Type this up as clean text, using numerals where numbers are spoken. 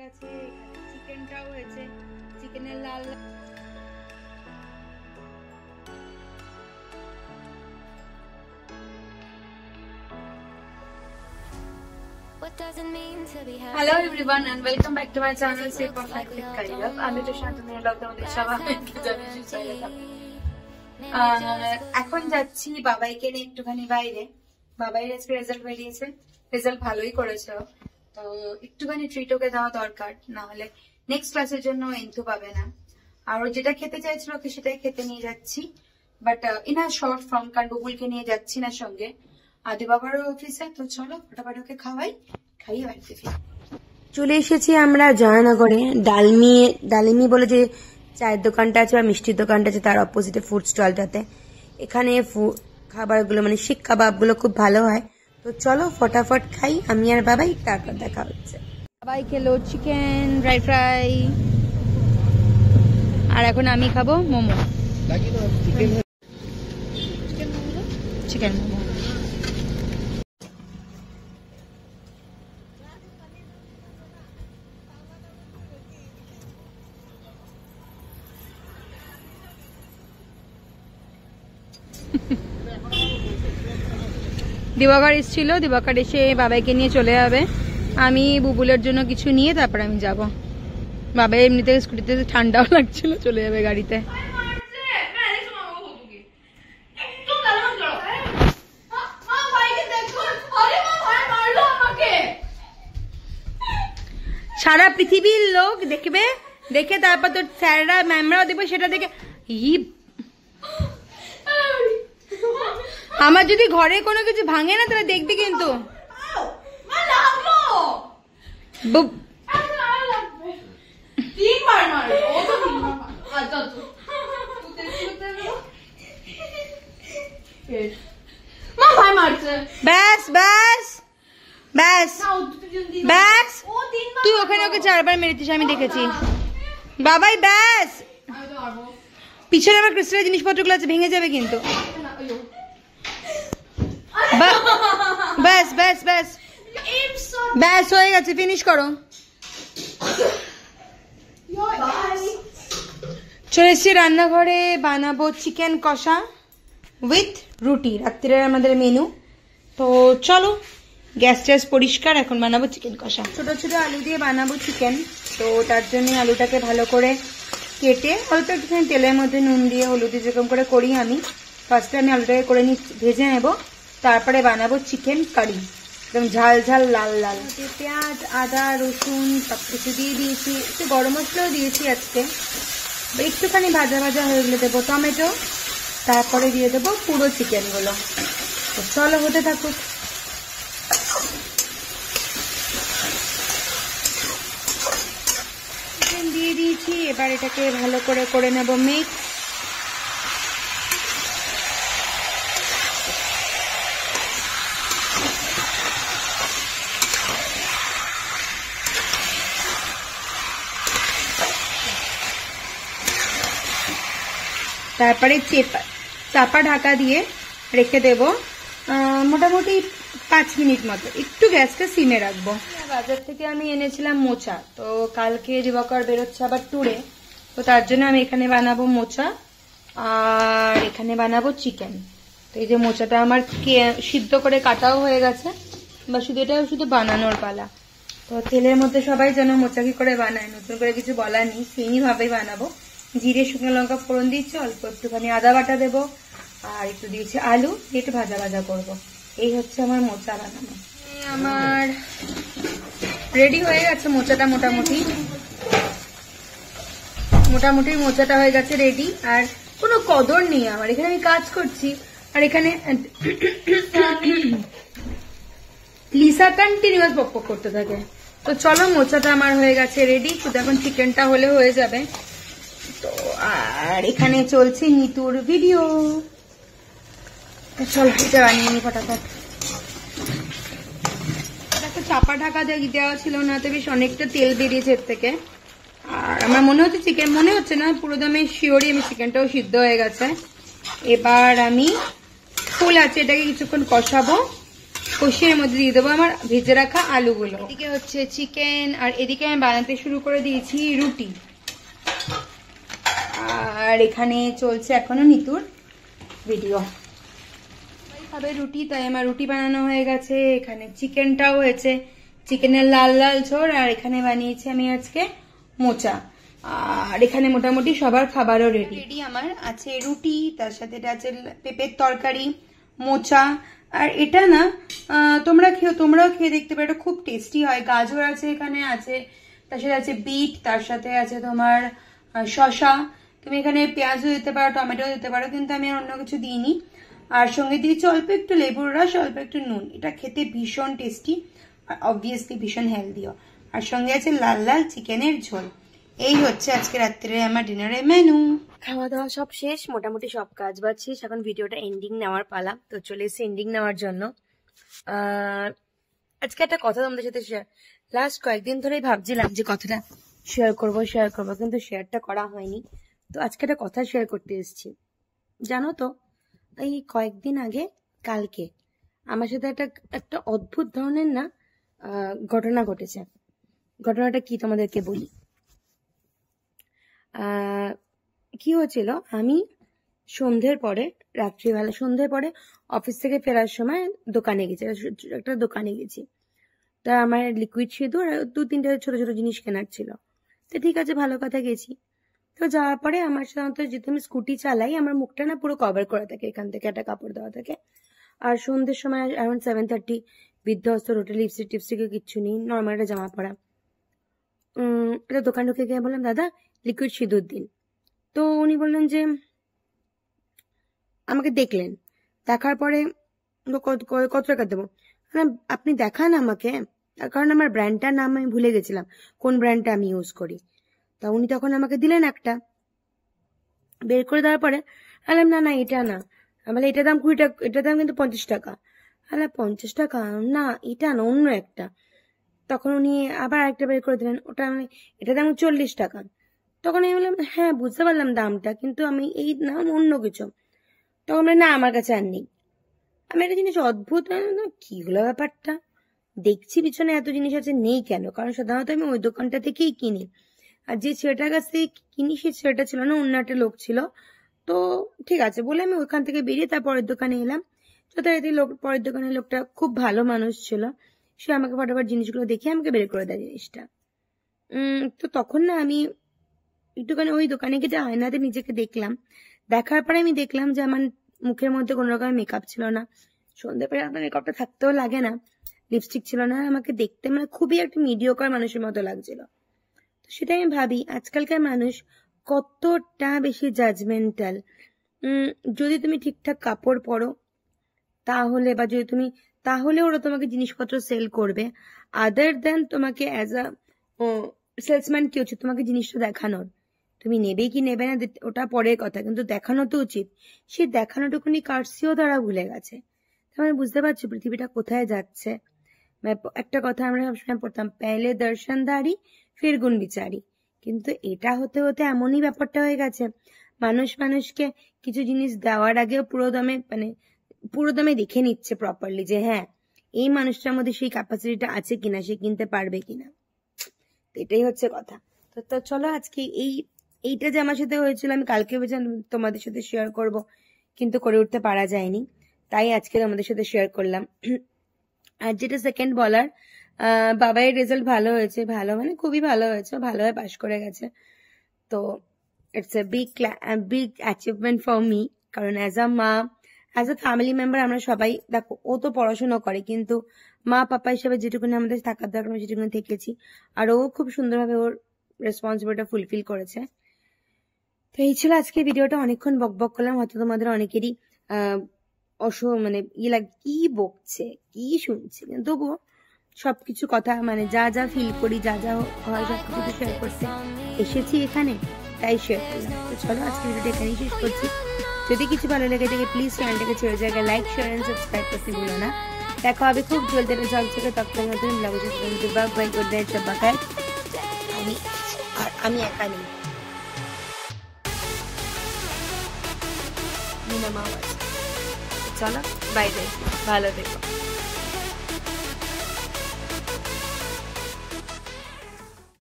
গেছে, চিকেনটাও হয়েছে, চিকেনের লাল Hello everyone and welcome back to my channel Shape of Life with Kaila. আমি তো শান্তনু ব্লগ তোমাদের সবাইকে জানাই স্বাগত। এখন যাচ্ছি বাবাইকে নিয়ে একটুখানি বাইরে। বাবাই আজকে রেজাল্ট বেরিয়েছে, রেজাল্ট ভালোই করেছে, তো একটুখানি ট্রিট ওকে দেওয়া দরকার, না হলে নেক্সট ক্লাসের জন্য এন্টু পাবে না। আর ও যেটা খেতে চাইছিল ওকে সেটাই খেতে নিয়ে যাচ্ছি, but in a short form, কারণ বুবুলকে নিয়ে যাচ্ছি না সঙ্গে, আদি বাবারও অফিসে। তো চলো ফটাফট ওকে খাইয়ে বাড়িতে ফিরি। চলে এসেছি আমরা জয়নগরে। ডালমি বলে যে চায়ের দোকানটা আছে বা মিষ্টির দোকানটা আছে তার অপোজিটে ফুড স্টলটাতে। এখানে খাবারগুলো মানে শিক কাবাবগুলো খুব ভালো হয়। তো চলো ফটাফট খাই আমি আর বাবাই, তারপর দেখা হচ্ছে। বাবাই খেলো চিকেন ড্রাই ফ্রাই, আর এখন আমি খাবো মোমো, চিকেন মোমো। দিবাকর এসেছিল, দিবাকর এসে বাবাইকে নিয়ে চলে যাবে। আমি বুবুলের জন্য কিছু নিয়ে তারপর আমি যাব। বাবাই এমনিতে স্কুটিতে ঠান্ডাও লাগছিল, চলে যাবে গাড়িতে। সারা পৃথিবীর লোক দেখবে, দেখে তারপর তোর স্যাররা ম্যামরাও দেখবে, সেটা দেখে আমার যদি ঘরে কোনো কিছু ভাঙে না তাহলে দেখবি কিন্তু। ব্যাস ব্যাস ব্যাস ব্যাস, তুই ওখানে ওকে 4 বার মেরেছিস, আমি দেখেছি। বাবাই ব্যাস, পিছনে আবার ক্রিস্টালের জিনিসপত্রগুলো আছে, ভেঙে যাবে কিন্তু। ব্যাস ব্যাস ব্যাস ব্যাস, হয়ে গেছে, ফিনিশ করো। চলে এসেছি রান্নাঘরে, বানাবো চিকেন কষা উইথ রুটি, রাত্রিরে আমাদের মেনু। তো চলো, গ্যাস ট্যাস পরিষ্কার, এখন বানাবো চিকেন কষা। ছোট ছোট আলু দিয়ে বানাবো চিকেন, তো তার জন্য আলুটাকে ভালো করে কেটে অল্প একটুখানি তেলের মধ্যে নুন দিয়ে হলুদ যেরকম করে করি আমি, ফার্স্টে আমি আলুটাকে করে ভেজে নেব, তারপরে বানাবো চিকেন কারি, একদম ঝাল ঝাল লাল লাল। পেঁয়াজ আদা রসুন সব কিছু দিয়ে দিয়েছি, একটু গরম মশলাও দিয়েছি আজকে। একটুখানি ভাজা ভাজা হয়ে গেলে দেবো টমেটো, তারপরে দিয়ে দেবো পুরো চিকেনগুলো। তো চলো হতে থাকুক। চিকেন দিয়ে দিয়েছি, এবার এটাকে ভালো করে নেব মিক্স। তারপরে চাপা ঢাকা দিয়ে রেখে দেব মোটামুটি 5 মিনিট মতো, একটু গ্যাসটা সিমে রাখবো। বাজার থেকে আমি এনেছিলাম মোচা, তো কালকে দিবাকর বেরোচ্ছে আবার ট্যুরে, তো তার জন্য আমি এখানে বানাবো মোচা আর এখানে বানাবো চিকেন। তো এই যে মোচাটা আমার সিদ্ধ করে কাটাও হয়ে গেছে, বা শুধু এটা শুধু বানানোর পালা। তো তেলের মধ্যে সবাই যেন মোচা কি করে বানায়, নতুন করে কিছু বলার নেই, সেই ভাবেই বানাবো। জিরে শুকনো লঙ্কা ফোড়ন দিচ্ছি, অল্প একটুখানি আদা বাটা দেবো, আর একটু দিয়েছি আলু, একটু ভাজা ভাজা করবো। এই হচ্ছে আমার মোচা বানানো। আমার রেডি হয়ে গেছে মোচাটা, মোটামুটি মোচাটা হয়ে গেছে রেডি। আর কোনো কদর নেই আমার, এখানে আমি কাজ করছি, আর এখানে লিসা কন্টিনিউয়াস বকবক করতে থাকে। তো চলো, মোচাটা আমার হয়ে গেছে রেডি, শুধু এখন চিকেনটা হলে হয়ে যাবে। তো আর এখানে চলছে নিতুর ভিডিও, চল এটা বানিয়ে নি ফটাফট। একটা চাপা ঢাকা দেওয়া ছিল না, তো বেশ অনেকটা তেল বেরিয়েছে এর থেকে। আর আমার মনে হচ্ছে চিকেন, মনে হচ্ছে না, পুরো দমে শিওরই আমি চিকেনটাও সিদ্ধ হয়ে গেছে। এবার আমি ফুল আছে, এটাকে কিছুক্ষণ কষাবো, কষিয়ে এর মধ্যে দিয়ে দেবো আমার ভেজে রাখা আলুগুলো। এদিকে হচ্ছে চিকেন, আর এদিকে আমি বানাতে শুরু করে দিয়েছি রুটি। আর এখানে চলছে এখনো নিতুর ভিডিও। খাবে রুটি, তাই আমার রুটি বানানো হয়ে গেছে। এখানে চিকেনটাও হয়েছে, চিকেনের লাল লাল ঝোল। আর এখানে বানিয়েছি আমি আজকে মোচা। আর এখানে মোটামুটি সবার খাবারও রেডি আমার আছে। রুটি, তার সাথে এটা আছে পেঁপের তরকারি, মোচা। আর এটা না তোমরাও খেয়ে দেখতে পারো, খুব টেস্টি হয়। গাজর আছে, এখানে আছে, তার সাথে আছে বিট, তার সাথে আছে তোমার শসা। তুমি এখানে পেঁয়াজও দিতে পারো, টমেটো দিতে পারো, কিন্তু আমি আর অন্য কিছু দিইনি। আর সঙ্গে দিয়েছি অল্প একটু লেবুর রস, অল্প একটু নুন। এটা খেতে ভীষণ টেস্টি আর অবভিয়াসলি ভীষণ হেলদিও। আর সঙ্গে আছে লাল লাল চিকেনের ঝোল। এই হচ্ছে আজকে রাত্রে আমার ডিনারের মেনু। খাওয়া দাওয়া সব শেষ, মোটামুটি সব কাজ বাজ শেষ। এখন ভিডিওটা এন্ডিং নেওয়ার পালা, তো চলে এসেছি এন্ডিং নেওয়ার জন্য। আজকে একটা কথা তোমাদের সাথে লাস্ট কয়েকদিন ধরেই ভাবছিলাম যে কথাটা শেয়ার করবো, কিন্তু শেয়ারটা করা হয়নি। তো আজকে একটা কথা শেয়ার করতে এসেছি। জানো তো, এই কয়েকদিন আগে কালকে আমার সাথে একটা অদ্ভুত ধরনের না ঘটনা ঘটেছে। ঘটনাটা কি তোমাদেরকে বলি। কি হয়েছিল, আমি সন্ধ্যের পরে অফিস থেকে ফেরার সময় একটা দোকানে গেছি। তা আমার লিকুইড সিঁদুর আর 2-3টে ছোট ছোট জিনিস কেনার ছিল। তো ঠিক আছে, ভালো কথা, গেছি। তো যাওয়ার পরে আমার সাধারণত যেহেতু আমি স্কুটি চালাই, আমার মুখটা না পুরো কভার করা থাকে, এখান থেকে একটা কাপড় দেওয়া থাকে। আর সন্ধ্যের সময় অ্যারাউন্ড 7:30 বিধ্বস্ত, রোটে লিপস্টিকে কিচ্ছু নেই, নর্মাল একটা জামা পরা। একটা দোকান ঢুকে গিয়ে বললাম, দাদা লিকুইড সিঁদুর দিন। তো উনি বললেন যে, আমাকে দেখলেন, দেখার পরে কত টাকা দেবো। আপনি দেখান আমাকে, কারণ আমার ব্র্যান্ডটার নাম আমি ভুলে গেছিলাম, কোন ব্র্যান্ডটা আমি ইউজ করি। তা উনি তখন আমাকে দিলেন একটা, বের করে দেওয়ার পরে বললাম, না এটা না। বলে, এটার দাম 20 টাকা, এটার দাম কিন্তু 50 টাকা। 50 টাকা না, এটা না, অন্য একটা। তখন উনি আবার একটা বের করে দিলেন, এটার দাম 40 টাকা। তখন আমি বললাম, হ্যাঁ বুঝতে পারলাম দামটা, কিন্তু আমি এই নাম অন্য কিছু। তখন না, আমার কাছে আর নেই। আমি একটা জিনিস অদ্ভুত, কি হলো ব্যাপারটা, দেখছি পিছনে এত জিনিস আছে, নেই কেন? কারণ সাধারণত আমি ওই দোকানটা থেকেই কিনি। আর যে ছেলেটার কাছ থেকে কিনি, সে ছেলেটা ছিল না, অন্য একটা লোক ছিল। তো ঠিক আছে বলে আমি ওখান থেকে বেরিয়ে তার পরের দোকানে এলাম। যথারীতি পরের দোকানের লোকটা খুব ভালো মানুষ ছিল, সে আমাকে ফটাফট জিনিসগুলো দেখে আমাকে বের করে দেয় জিনিসটা। তো তখন না আমি একটুখানি ওই দোকানে গিয়ে আয়নাতে নিজেকে দেখলাম। দেখার পরে আমি দেখলাম যে আমার মুখের মধ্যে কোনো রকমের মেকআপ ছিল না, সন্ধ্যে পরে আপনার মেকআপটা থাকতেও লাগে না, লিপস্টিক ছিল না, আমাকে দেখতে খুবই একটা মিডিওকার মানুষের মতো লাগছিল। তো সেটাই আমি ভাবি, আজকালকার মানুষ কতটা বেশি জাজমেন্টাল। যদি তুমি ঠিকঠাক কাপড় পরো তাহলে, বা যদি তুমি তাহলে ওরা তোমাকে জিনিসপত্র সেল করবে। আদার দেন তোমাকে অ্যাজ আ সেলসম্যান কি হচ্ছে, তোমাকে জিনিসটা দেখানোর, তুমি নেবে কি নেবে না ওটা পরের কথা, কিন্তু দেখানো তো উচিত। সেই দেখানোটুকুনি কার্সিও তারা ভুলে গেছে। তাহলে বুঝতে পারছি পৃথিবীটা কোথায় যাচ্ছে। একটা কথা আমরা সবসময় পড়তাম, পেলে দর্শনদারি ফির গুণ বিচারি। কিন্তু এটা হতে হতে এমনই ব্যাপারটা হয়ে গেছে, মানুষকে কিছু জিনিস দেওয়ার আগে পুরো দমে দেখে নিচ্ছে প্রপারলি, যে হ্যাঁ এই মানুষটার মধ্যে সেই ক্যাপাসিটিটা আছে কিনা, সে কিনতে পারবে কিনা। এটাই হচ্ছে কথা। তো চলো আজকে এইটা যে আমার সাথে হয়েছিল, আমি কালকে ভেবেছিলাম তোমাদের সাথে শেয়ার করব, কিন্তু করে উঠতে পারা যায়নি, তাই আজকে তোমাদের সাথে শেয়ার করলাম। আর যেটা সেকেন্ড বলার, বাবাইয়ের রেজাল্ট ভালো হয়েছে, ভালো মানে খুবই ভালো হয়েছে, ভালোভাবে পাশ করে গেছে। তো it's a big achievement for me, কারণ অ্যাজ আ ফ্যামিলি মেম্বার আমরা সবাই, দেখো ও তো পড়াশোনা করে, কিন্তু মা পাপা হিসেবে যেটুকুনি আমাদের থাকার দরকার সেটুকুনি থেকেছি। আর ও খুব সুন্দরভাবে ওর রেসপন্সিবিলিটি ফুলফিল করেছে। তো এই ছিল আজকে ভিডিওটা, অনেকক্ষণ বকবক করলাম, হয়তো তোমাদের অনেকেরই কি বকছে কি শুনছে, কিন্তু তবুও সবকিছু কথা যা যা ফিল করি, যা যা হয় সবকিছু শেয়ার করতে এসেছি এখানে, তাই শেয়ার করলাম। তো চলো আজকে ভিডিওটা এখানেই শেষ করছি। যদি কিছু ভালো লেগে থাকে প্লিজ চ্যানেলটাকে ছেড়ে জায়গায় লাইক, শেয়ার এন্ড সাবস্ক্রাইব করতে ভুলো না। দেখা হবে খুব জলদি ঝকঝকে তখন নতুন ব্লগে। বাই, গুড নাইট, সবাই খায়। আমি একা নেই, চলো বাই বাই, ভালো থেকো।